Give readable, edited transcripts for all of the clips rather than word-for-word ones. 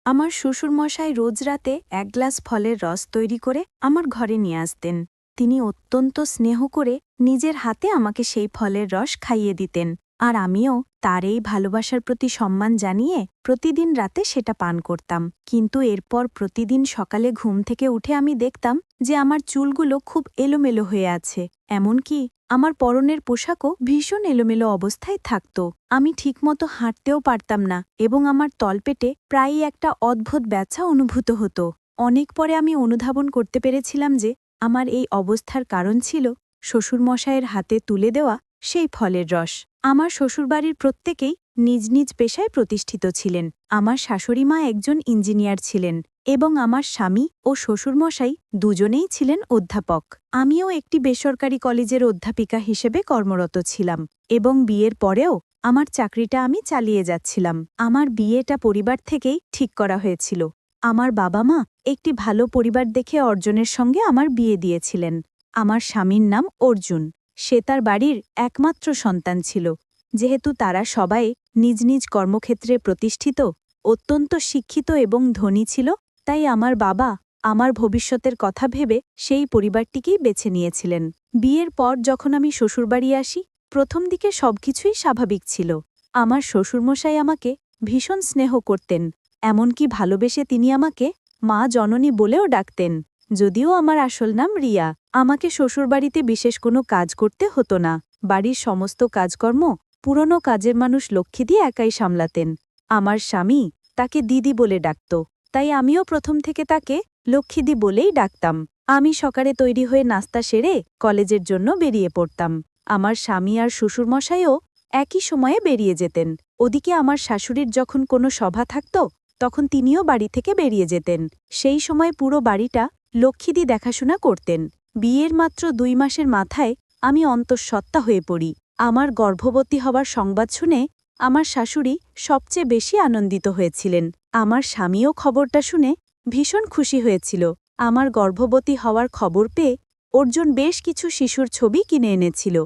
আমার শ্বশুরমশাই রোজ রাতে এক গ্লাস ফলের রস তৈরি করে আমার ঘরে নিয়ে আসতেন। তিনি অত্যন্ত স্নেহ করে নিজের হাতে আমাকে সেই ফলের রস খাইয়ে দিতেন, আর আমিও তার এই ভালোবাসার প্রতি সম্মান জানিয়ে প্রতিদিন রাতে সেটা পান করতাম। কিন্তু এরপর প্রতিদিন সকালে ঘুম থেকে উঠে আমি দেখতাম যে আমার চুলগুলো খুব এলোমেলো হয়ে আছে, এমনকি আমার পরনের পোশাকও ভীষণ এলোমেলো অবস্থায় থাকত। আমি ঠিকমতো হাঁটতেও পারতাম না এবং আমার তলপেটে প্রায়ই একটা অদ্ভুত ব্যথা অনুভূত হতো। অনেক পরে আমি অনুধাবন করতে পেরেছিলাম যে আমার এই অবস্থার কারণ ছিল শ্বশুরমশায়ের হাতে তুলে দেওয়া সেই ফলের রস। আমার শ্বশুরবাড়ির প্রত্যেকেই নিজ নিজ পেশায় প্রতিষ্ঠিত ছিলেন। আমার শাশুড়িমা একজন ইঞ্জিনিয়ার ছিলেন এবং আমার স্বামী ও শ্বশুরমশাই দুজনেই ছিলেন অধ্যাপক। আমিও একটি বেসরকারি কলেজের অধ্যাপিকা হিসেবে কর্মরত ছিলাম এবং বিয়ের পরেও আমার চাকরিটা আমি চালিয়ে যাচ্ছিলাম। আমার বিয়েটা পরিবার থেকেই ঠিক করা হয়েছিল। আমার বাবা মা একটি ভালো পরিবার দেখে অর্জুনের সঙ্গে আমার বিয়ে দিয়েছিলেন। আমার স্বামীর নাম অর্জুন। সে তার বাড়ির একমাত্র সন্তান ছিল। যেহেতু তারা সবাই নিজ নিজ কর্মক্ষেত্রে প্রতিষ্ঠিত, অত্যন্ত শিক্ষিত এবং ধনী ছিল, তাই আমার বাবা আমার ভবিষ্যতের কথা ভেবে সেই পরিবারটিকেই বেছে নিয়েছিলেন। বিয়ের পর যখন আমি শ্বশুরবাড়ি আসি, প্রথম দিকে সবকিছুই স্বাভাবিক ছিল। আমার শ্বশুরমশাই আমাকে ভীষণ স্নেহ করতেন, এমনকি ভালোবেসে তিনি আমাকে মা জননী বলেও ডাকতেন। যদিও আমার আসল নাম রিয়া। আমাকে শ্বশুরবাড়িতে বিশেষ কোনো কাজ করতে হতো না। বাড়ির সমস্ত কাজকর্ম পুরনো কাজের মানুষ লক্ষ্মী একাই সামলাতেন। আমার স্বামী তাকে দিদি বলে ডাকত, তাই আমিও প্রথম থেকে তাকে লক্ষ্মীদি বলেই ডাকতাম। আমি সকালে তৈরি হয়ে নাস্তা সেরে কলেজের জন্য বেরিয়ে পড়তাম। আমার স্বামী আর শ্বশুরমশাইও একই সময়ে বেরিয়ে যেতেন। ওদিকে আমার শাশুড়ির যখন কোনো সভা থাকত, তখন তিনিও বাড়ি থেকে বেরিয়ে যেতেন। সেই সময় পুরো বাড়িটা লক্ষ্মীদি দেখাশোনা করতেন। বিয়ের মাত্র 2 মাসের মাথায় আমি অন্তঃসত্ত্বা হয়ে পড়ি। আমার গর্ভবতী হবার সংবাদ শুনে আমার শাশুড়ি সবচেয়ে বেশি আনন্দিত হয়েছিলেন। আমার স্বামীও খবরটা শুনে ভীষণ খুশি হয়েছিল। আমার গর্ভবতী হওয়ার খবর পেয়ে অর্জুন বেশ কিছু শিশুর ছবি কিনে এনেছিল।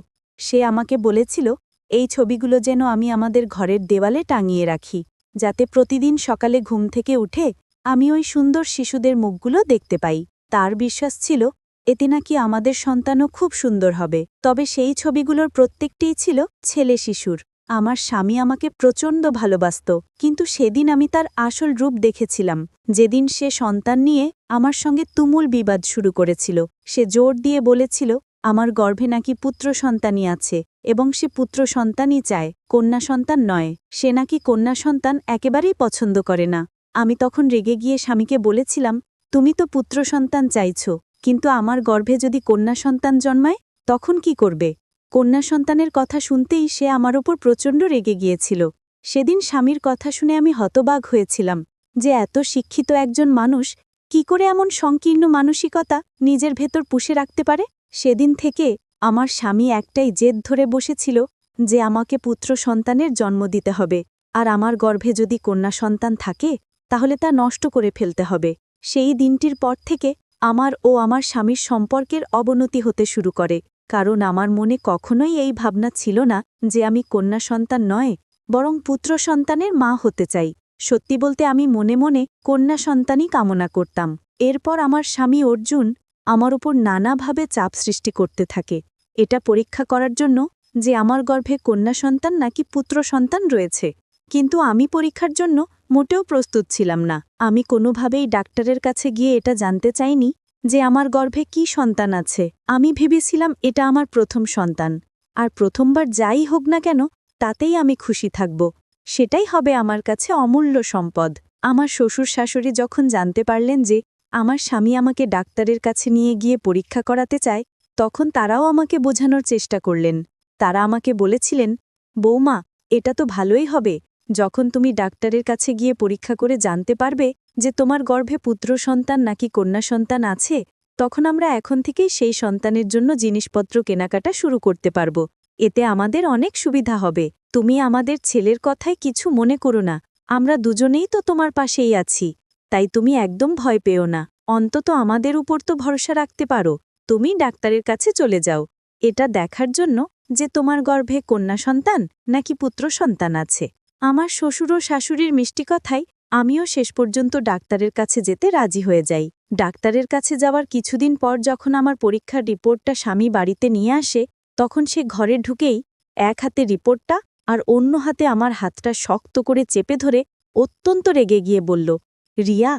সে আমাকে বলেছিল এই ছবিগুলো যেন আমি আমাদের ঘরের দেওয়ালে টাঙিয়ে রাখি, যাতে প্রতিদিন সকালে ঘুম থেকে উঠে আমি ওই সুন্দর শিশুদের মুখগুলো দেখতে পাই। তার বিশ্বাস ছিল এতে নাকি আমাদের সন্তানও খুব সুন্দর হবে। তবে সেই ছবিগুলোর প্রত্যেকটিই ছিল ছেলে শিশুর। আমার স্বামী আমাকে প্রচণ্ড ভালোবাসত, কিন্তু সেদিন আমি তার আসল রূপ দেখেছিলাম। যেদিন সে সন্তান নিয়ে আমার সঙ্গে তুমুল বিবাদ শুরু করেছিল। সে জোর দিয়ে বলেছিল আমার গর্ভে নাকি পুত্র সন্তানই আছে এবং সে পুত্র সন্তানই চায়, কন্যা সন্তান নয়। সে নাকি কন্যা সন্তান একেবারেই পছন্দ করে না। আমি তখন রেগে গিয়ে স্বামীকে বলেছিলাম, তুমি তো পুত্র সন্তান চাইছ, কিন্তু আমার গর্ভে যদি কন্যা সন্তান জন্মায় তখন কি করবে? কন্যা সন্তানের কথা শুনতেই সে আমার ওপর প্রচণ্ড রেগে গিয়েছিল। সেদিন স্বামীর কথা শুনে আমি হতবাক হয়েছিলাম যে এত শিক্ষিত একজন মানুষ কি করে এমন সংকীর্ণ মানসিকতা নিজের ভেতর পুষে রাখতে পারে। সেদিন থেকে আমার স্বামী একটাই জেদ ধরে বসেছিল যে আমাকে পুত্র সন্তানের জন্ম দিতে হবে, আর আমার গর্ভে যদি কন্যা সন্তান থাকে তাহলে তা নষ্ট করে ফেলতে হবে। সেই দিনটির পর থেকে আমার ও আমার স্বামীর সম্পর্কের অবনতি হতে শুরু করে, কারণ আমার মনে কখনোই এই ভাবনা ছিল না যে আমি কন্যা সন্তান নয়, বরং পুত্র সন্তানের মা হতে চাই। সত্যি বলতে আমি মনে মনে কন্যা সন্তানই কামনা করতাম। এরপর আমার স্বামী অর্জুন আমার উপর নানাভাবে চাপ সৃষ্টি করতে থাকে, এটা পরীক্ষা করার জন্য যে আমার গর্ভে কন্যা সন্তান নাকি পুত্র সন্তান রয়েছে। কিন্তু আমি পরীক্ষার জন্য মোটেও প্রস্তুত ছিলাম না। আমি কোনোভাবেই ডাক্তারের কাছে গিয়ে এটা জানতে চাইনি যে আমার গর্ভে কি সন্তান আছে। আমি ভেবেছিলাম এটা আমার প্রথম সন্তান, আর প্রথমবার যাই হোক না কেন তাতেই আমি খুশি থাকব। সেটাই হবে আমার কাছে অমূল্য সম্পদ। আমার শ্বশুর শাশুড়ি যখন জানতে পারলেন যে আমার স্বামী আমাকে ডাক্তারের কাছে নিয়ে গিয়ে পরীক্ষা করাতে চায়, তখন তারাও আমাকে বোঝানোর চেষ্টা করলেন। তারা আমাকে বলেছিলেন, বৌমা, এটা তো ভালোই হবে। যখন তুমি ডাক্তারের কাছে গিয়ে পরীক্ষা করে জানতে পারবে যে তোমার গর্ভে পুত্র সন্তান নাকি কন্যা সন্তান আছে, তখন আমরা এখন থেকেই সেই সন্তানের জন্য জিনিসপত্র কেনাকাটা শুরু করতে পারব। এতে আমাদের অনেক সুবিধা হবে। তুমি আমাদের ছেলের কথায় কিছু মনে করো না, আমরা দুজনেই তো তোমার পাশেই আছি। তাই তুমি একদম ভয় পেও না, অন্তত আমাদের উপর তো ভরসা রাখতে পারো। তুমি ডাক্তারের কাছে চলে যাও এটা দেখার জন্য যে তোমার গর্ভে কন্যা সন্তান নাকি পুত্র সন্তান আছে। আমার শ্বশুর ও শাশুড়ির মিষ্টি কথায় আমিও শেষ পর্যন্ত ডাক্তারের কাছে যেতে রাজি হয়ে যাই। ডাক্তারের কাছে যাওয়ার কিছুদিন পর যখন আমার পরীক্ষার রিপোর্টটা স্বামী বাড়িতে নিয়ে আসে, তখন সে ঘরে ঢুকেই এক হাতে রিপোর্টটা আর অন্য হাতে আমার হাতটা শক্ত করে চেপে ধরে অত্যন্ত রেগে গিয়ে বলল, রিয়া,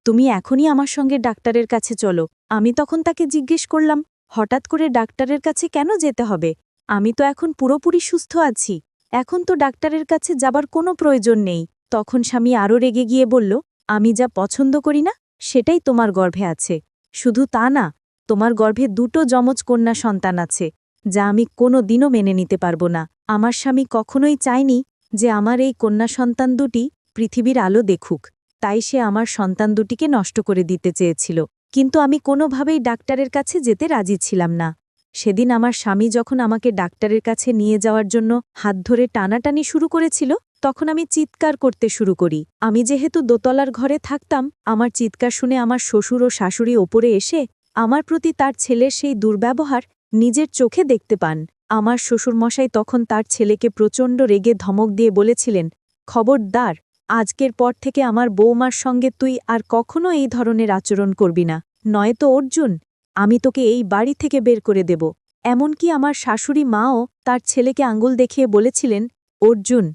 তুমি এখনই আমার সঙ্গে ডাক্তারের কাছে চলো। আমি তখন তাকে জিজ্ঞেস করলাম, হঠাৎ করে ডাক্তারের কাছে কেন যেতে হবে? আমি তো এখন পুরোপুরি সুস্থ আছি, এখন তো ডাক্তারের কাছে যাবার কোনো প্রয়োজন নেই। তখন স্বামী আরও রেগে গিয়ে বলল, আমি যা পছন্দ করি না সেটাই তোমার গর্ভে আছে। শুধু তা না, তোমার গর্ভে দুটো যমজ কন্যা সন্তান আছে, যা আমি কোনো দিনও মেনে নিতে পারব না। আমার স্বামী কখনোই চায়নি যে আমার এই কন্যা সন্তান দুটি পৃথিবীর আলো দেখুক, তাই সে আমার সন্তান দুটিকে নষ্ট করে দিতে চেয়েছিল। কিন্তু আমি কোনোভাবেই ডাক্তারের কাছে যেতে রাজি ছিলাম না। সেদিন আমার স্বামী যখন আমাকে ডাক্তারের কাছে নিয়ে যাওয়ার জন্য হাত ধরে টানাটানি শুরু করেছিল, তখন আমি চিৎকার করতে শুরু করি। আমি যেহেতু দোতলার ঘরে থাকতাম, আমার চিৎকার শুনে আমার শ্বশুর ও শাশুড়ি ওপরে এসে আমার প্রতি তার ছেলের সেই দুর্ব্যবহার নিজের চোখে দেখতে পান। আমার শ্বশুরমশাই তখন তার ছেলেকে প্রচণ্ড রেগে ধমক দিয়ে বলেছিলেন, খবরদার, আজকের পর থেকে আমার বৌমার সঙ্গে তুই আর কখনো এই ধরনের আচরণ করবি না, নয়তো অর্জুন, আমি তোকে এই বাড়ি থেকে বের করে দেব। এমনকি আমার শাশুড়ি মাও তার ছেলেকে আঙুল দেখিয়ে বলেছিলেন, অর্জুন,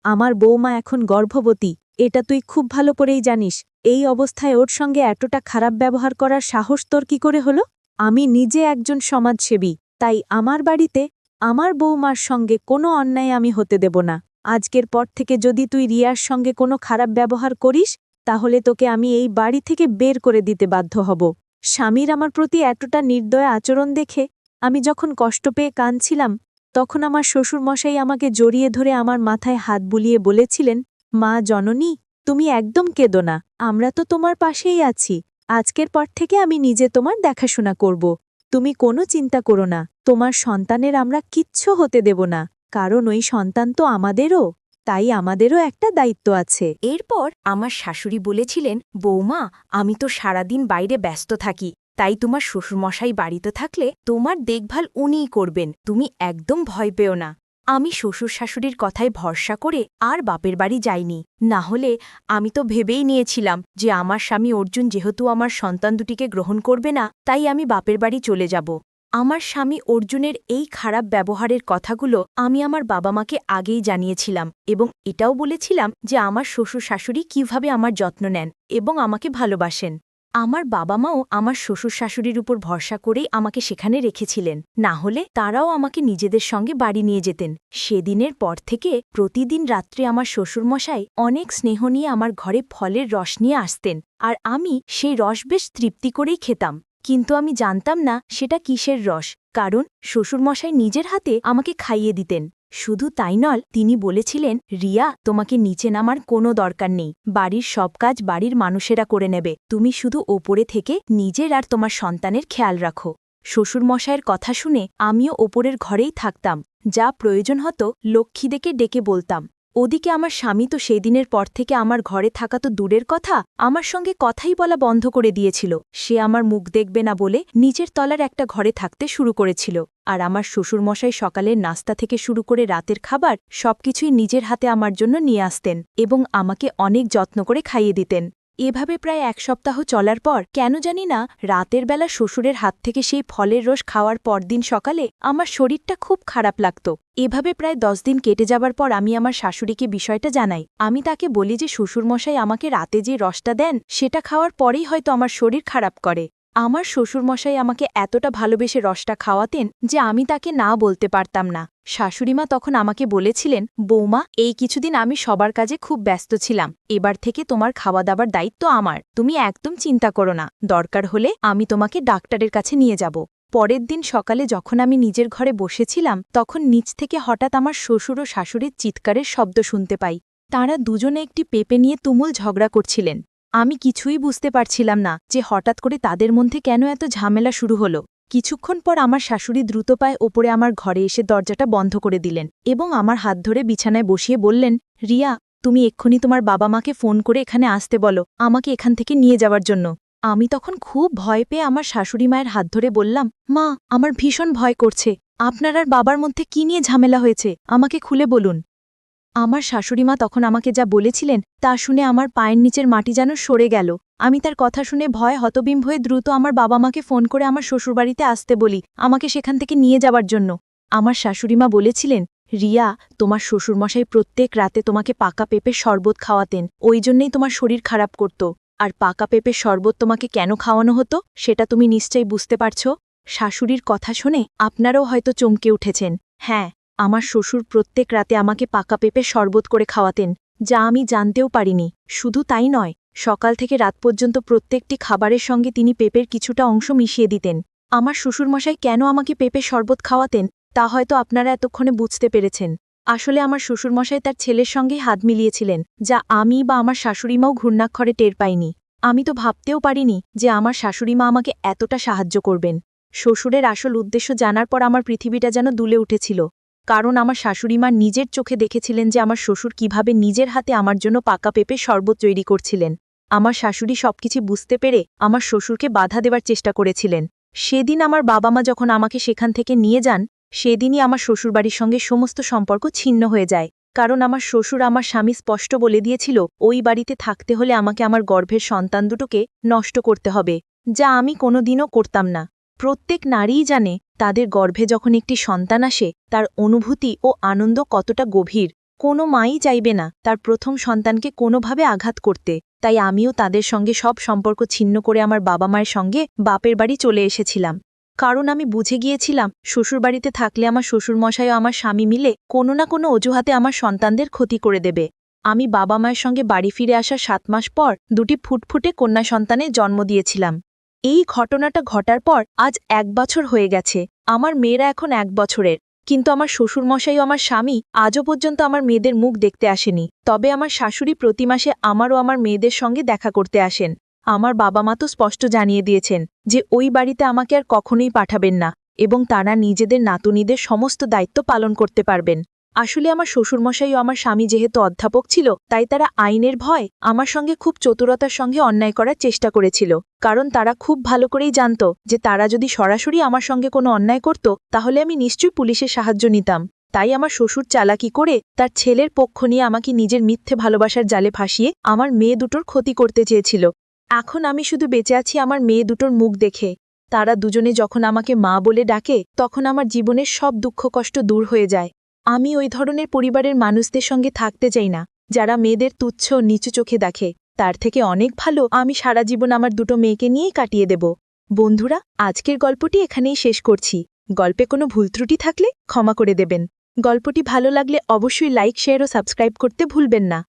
আমার বৌমা এখন গর্ভবতী, এটা তুই খুব ভালো করেই জানিস। এই অবস্থায় ওর সঙ্গে এতটা খারাপ ব্যবহার করার সাহস তোর কি করে হলো? আমি নিজে একজন সমাজসেবী, তাই আমার বাড়িতে আমার বৌমার সঙ্গে কোনো অন্যায় আমি হতে দেব না। আজকের পর থেকে যদি তুই রিয়ার সঙ্গে কোনো খারাপ ব্যবহার করিস, তাহলে তোকে আমি এই বাড়ি থেকে বের করে দিতে বাধ্য হব। স্বামীর আমার প্রতি এতটা নির্দয় আচরণ দেখে আমি যখন কষ্ট পেয়ে কাঁদছিলাম, তখন আমার শ্বশুরমশাই আমাকে জড়িয়ে ধরে আমার মাথায় হাত বুলিয়ে বলেছিলেন, মা জননী, তুমি একদম কেঁদো না, আমরা তো তোমার পাশেই আছি। আজকের পর থেকে আমি নিজে তোমার দেখাশোনা করব। তুমি কোনো চিন্তা করো না, তোমার সন্তানের আমরা কিচ্ছু হতে দেব না, কারণ ওই সন্তান তো আমাদেরও, তাই আমাদেরও একটা দায়িত্ব আছে। এরপর আমার শাশুড়ি বলেছিলেন, বৌমা, আমি তো সারাদিন বাইরে ব্যস্ত থাকি, তাই তোমার শ্বশুরমশাই বাড়িতে থাকলে তোমার দেখভাল উনিই করবেন, তুমি একদম ভয় পেও না। আমি শ্বশুর শাশুড়ির কথায় ভরসা করে আর বাপের বাড়ি যাইনি। না হলে আমি তো ভেবেই নিয়েছিলাম যে আমার স্বামী অর্জুন যেহেতু আমার সন্তান দুটিকে গ্রহণ করবে না, তাই আমি বাপের বাড়ি চলে যাব। আমার স্বামী অর্জুনের এই খারাপ ব্যবহারের কথাগুলো আমি আমার বাবা মাকে আগেই জানিয়েছিলাম এবং এটাও বলেছিলাম যে আমার শ্বশুর শাশুড়ি কিভাবে আমার যত্ন নেন এবং আমাকে ভালোবাসেন। আমার বাবা মাও আমার শ্বশুর শাশুড়ির উপর ভরসা করেই আমাকে সেখানে রেখেছিলেন, না হলে তারাও আমাকে নিজেদের সঙ্গে বাড়ি নিয়ে যেতেন। সেদিনের পর থেকে প্রতিদিন রাত্রে আমার শ্বশুরমশাই অনেক স্নেহ নিয়ে আমার ঘরে ফলের রস নিয়ে আসতেন, আর আমি সেই রস বেশ তৃপ্তি করেই খেতাম। কিন্তু আমি জানতাম না সেটা কিসের রস, কারণ শ্বশুরমশাই নিজের হাতে আমাকে খাইয়ে দিতেন। শুধু তাই নয়, তিনি বলেছিলেন, রিয়া, তোমাকে নিচে নামার কোনো দরকার নেই, বাড়ির সব কাজ বাড়ির মানুষেরা করে নেবে, তুমি শুধু ওপরে থেকে নিজের আর তোমার সন্তানের খেয়াল রাখো। শ্বশুরমশায়ের কথা শুনে আমিও ওপরের ঘরেই থাকতাম, যা প্রয়োজন হতো লক্ষ্মীদেরকে ডেকে বলতাম। ওদিকে আমার স্বামী তো সেই দিনের পর থেকে আমার ঘরে থাকা তো দূরের কথা, আমার সঙ্গে কথাই বলা বন্ধ করে দিয়েছিল। সে আমার মুখ দেখবে না বলে নিচের তলার একটা ঘরে থাকতে শুরু করেছিল, আর আমার শ্বশুরমশাই সকালের নাস্তা থেকে শুরু করে রাতের খাবার সবকিছুই নিজের হাতে আমার জন্য নিয়ে আসতেন এবং আমাকে অনেক যত্ন করে খাইয়ে দিতেন। এভাবে প্রায় এক সপ্তাহ চলার পর কেন জানি না রাতের বেলা শ্বশুরের হাত থেকে সেই ফলের রস খাওয়ার পরদিন সকালে আমার শরীরটা খুব খারাপ লাগত। এভাবে প্রায় 10 দিন কেটে যাবার পর আমি আমার শাশুড়িকে বিষয়টা জানাই। আমি তাকে বলি যে শ্বশুরমশাই আমাকে রাতে যে রসটা দেন সেটা খাওয়ার পরেই হয়তো আমার শরীর খারাপ করে। আমার শ্বশুরমশাই আমাকে এতটা ভালোবেসে রসটা খাওয়াতেন যে আমি তাকে না বলতে পারতাম না। শাশুড়িমা তখন আমাকে বলেছিলেন, বৌমা, এই কিছুদিন আমি সবার কাজে খুব ব্যস্ত ছিলাম, এবার থেকে তোমার খাওয়া দাবার দায়িত্ব আমার, তুমি একদম চিন্তা করো না, দরকার হলে আমি তোমাকে ডাক্তারের কাছে নিয়ে যাব। পরের দিন সকালে যখন আমি নিজের ঘরে বসেছিলাম, তখন নিচ থেকে হঠাৎ আমার শ্বশুর ও শাশুড়ির চিৎকারের শব্দ শুনতে পাই। তাঁরা দুজনে একটি পেঁপে নিয়ে তুমুল ঝগড়া করছিলেন। আমি কিছুই বুঝতে পারছিলাম না যে হঠাৎ করে তাদের মধ্যে কেন এত ঝামেলা শুরু হলো। কিছুক্ষণ পর আমার শাশুড়ি দ্রুত পায়ে ওপরে আমার ঘরে এসে দরজাটা বন্ধ করে দিলেন এবং আমার হাত ধরে বিছানায় বসিয়ে বললেন, রিয়া, তুমি এক্ষুনি তোমার বাবা মাকে ফোন করে এখানে আসতে বলো, আমাকে এখান থেকে নিয়ে যাওয়ার জন্য। আমি তখন খুব ভয় পেয়ে আমার শাশুড়ি মায়ের হাত ধরে বললাম, মা, আমার ভীষণ ভয় করছে, আপনার আর বাবার মধ্যে কি নিয়ে ঝামেলা হয়েছে, আমাকে খুলে বলুন। আমার শাশুড়িমা তখন আমাকে যা বলেছিলেন তা শুনে আমার পায়ের নিচের মাটি যেন সরে গেল। আমি তার কথা শুনে ভয়ে হতবিম্ব হয়ে দ্রুত আমার বাবা মাকে ফোন করে আমার শ্বশুরবাড়িতে আসতে বলি, আমাকে সেখান থেকে নিয়ে যাবার জন্য। আমার শাশুড়িমা বলেছিলেন, রিয়া, তোমার শ্বশুরমশাই প্রত্যেক রাতে তোমাকে পাকা পেঁপের শরবত খাওয়াতেন, ওই জন্যেই তোমার শরীর খারাপ করত। আর পাকা পেঁপের শরবত তোমাকে কেন খাওয়ানো হতো সেটা তুমি নিশ্চয়ই বুঝতে পারছ। শাশুড়ির কথা শুনে আপনারাও হয়তো চমকে উঠেছেন। হ্যাঁ, আমার শ্বশুর প্রত্যেক রাতে আমাকে পাকা পেঁপের শরবত করে খাওয়াতেন, যা আমি জানতেও পারিনি। শুধু তাই নয়, সকাল থেকে রাত পর্যন্ত প্রত্যেকটি খাবারের সঙ্গে তিনি পেঁপের কিছুটা অংশ মিশিয়ে দিতেন। আমার শ্বশুরমশাই কেন আমাকে পেঁপের শরবত খাওয়াতেন তা হয়তো আপনারা এতক্ষণে বুঝতে পেরেছেন। আসলে আমার শ্বশুরমশাই তার ছেলের সঙ্গেই হাত মিলিয়েছিলেন, যা আমি বা আমার শাশুড়িমাও ঘূর্ণাক্ষরে টের পাইনি। আমি তো ভাবতেও পারিনি যে আমার শাশুড়িমা আমাকে এতটা সাহায্য করবেন। শ্বশুরের আসল উদ্দেশ্য জানার পর আমার পৃথিবীটা যেন দুলে উঠেছিল, কারণ আমার শাশুড়িমা নিজের চোখে দেখেছিলেন যে আমার শ্বশুর কিভাবে নিজের হাতে আমার জন্য পাকা পেঁপে শরবত তৈরি করছিলেন। আমার শাশুড়ি সবকিছু বুঝতে পেরে আমার শ্বশুরকে বাধা দেওয়ার চেষ্টা করেছিলেন। সেদিন আমার বাবা মা যখন আমাকে সেখান থেকে নিয়ে যান, সেদিনই আমার শ্বশুরবাড়ির সঙ্গে সমস্ত সম্পর্ক ছিন্ন হয়ে যায়, কারণ আমার শ্বশুর আমার স্বামী স্পষ্ট বলে দিয়েছিল ওই বাড়িতে থাকতে হলে আমাকে আমার গর্ভের সন্তান দুটোকে নষ্ট করতে হবে, যা আমি কোনোদিনও করতাম না। প্রত্যেক নারীই জানে তাদের গর্ভে যখন একটি সন্তান আসে তার অনুভূতি ও আনন্দ কতটা গভীর। কোনো মাই চাইবে না তার প্রথম সন্তানকে কোনোভাবে আঘাত করতে, তাই আমিও তাদের সঙ্গে সব সম্পর্ক ছিন্ন করে আমার বাবা মায়ের সঙ্গে বাপের বাড়ি চলে এসেছিলাম। কারণ আমি বুঝে গিয়েছিলাম শ্বশুরবাড়িতে থাকলে আমার শ্বশুরমশাই ও আমার স্বামী মিলে কোনো না কোনো অজুহাতে আমার সন্তানদের ক্ষতি করে দেবে। আমি বাবা মায়ের সঙ্গে বাড়ি ফিরে আসার 7 মাস পর দুটি ফুটফুটে কন্যা সন্তানের জন্ম দিয়েছিলাম। এই ঘটনাটা ঘটার পর আজ 1 বছর হয়ে গেছে। আমার মেয়েরা এখন 1 বছরের, কিন্তু আমার শ্বশুরমশাই ও আমার স্বামী আজও পর্যন্ত আমার মেয়েদের মুখ দেখতে আসেনি। তবে আমার শাশুড়ি প্রতি মাসে আমার ও আমার মেয়েদের সঙ্গে দেখা করতে আসেন। আমার বাবা মা তো স্পষ্ট জানিয়ে দিয়েছেন যে ওই বাড়িতে আমাকে আর কখনোই পাঠাবেন না, এবং তারা নিজেদের নাতুনিদের সমস্ত দায়িত্ব পালন করতে পারবেন। আসলে আমার শ্বশুরমশাই ও আমার স্বামী যেহেতু অধ্যাপক ছিল, তাই তারা আইনের ভয় আমার সঙ্গে খুব চতুরতার সঙ্গে অন্যায় করার চেষ্টা করেছিল, কারণ তারা খুব ভালো করেই জানত যে তারা যদি সরাসরি আমার সঙ্গে কোনো অন্যায় করত তাহলে আমি নিশ্চয়ই পুলিশের সাহায্য নিতাম। তাই আমার শ্বশুর চালাকি করে তার ছেলের পক্ষ নিয়ে আমাকে নিজের মিথ্যে ভালোবাসার জালে ফাঁসিয়ে আমার মেয়ে দুটোর ক্ষতি করতে চেয়েছিল। এখন আমি শুধু বেঁচে আছি আমার মেয়ে দুটোর মুখ দেখে। তারা দুজনে যখন আমাকে মা বলে ডাকে তখন আমার জীবনের সব দুঃখ কষ্ট দূর হয়ে যায়। আমি ওই ধরনের পরিবারের মানুষদের সঙ্গে থাকতে চাই না, যারা মেয়েদের তুচ্ছ নিচু চোখে দেখে। তার থেকে অনেক ভালো আমি সারা জীবন আমার দুটো মেয়েকে নিয়েই কাটিয়ে দেব। বন্ধুরা, আজকের গল্পটি এখানেই শেষ করছি। গল্পে কোনো ভুল ত্রুটি থাকলে ক্ষমা করে দেবেন। গল্পটি ভালো লাগলে অবশ্যই লাইক, শেয়ার ও সাবস্ক্রাইব করতে ভুলবেন না।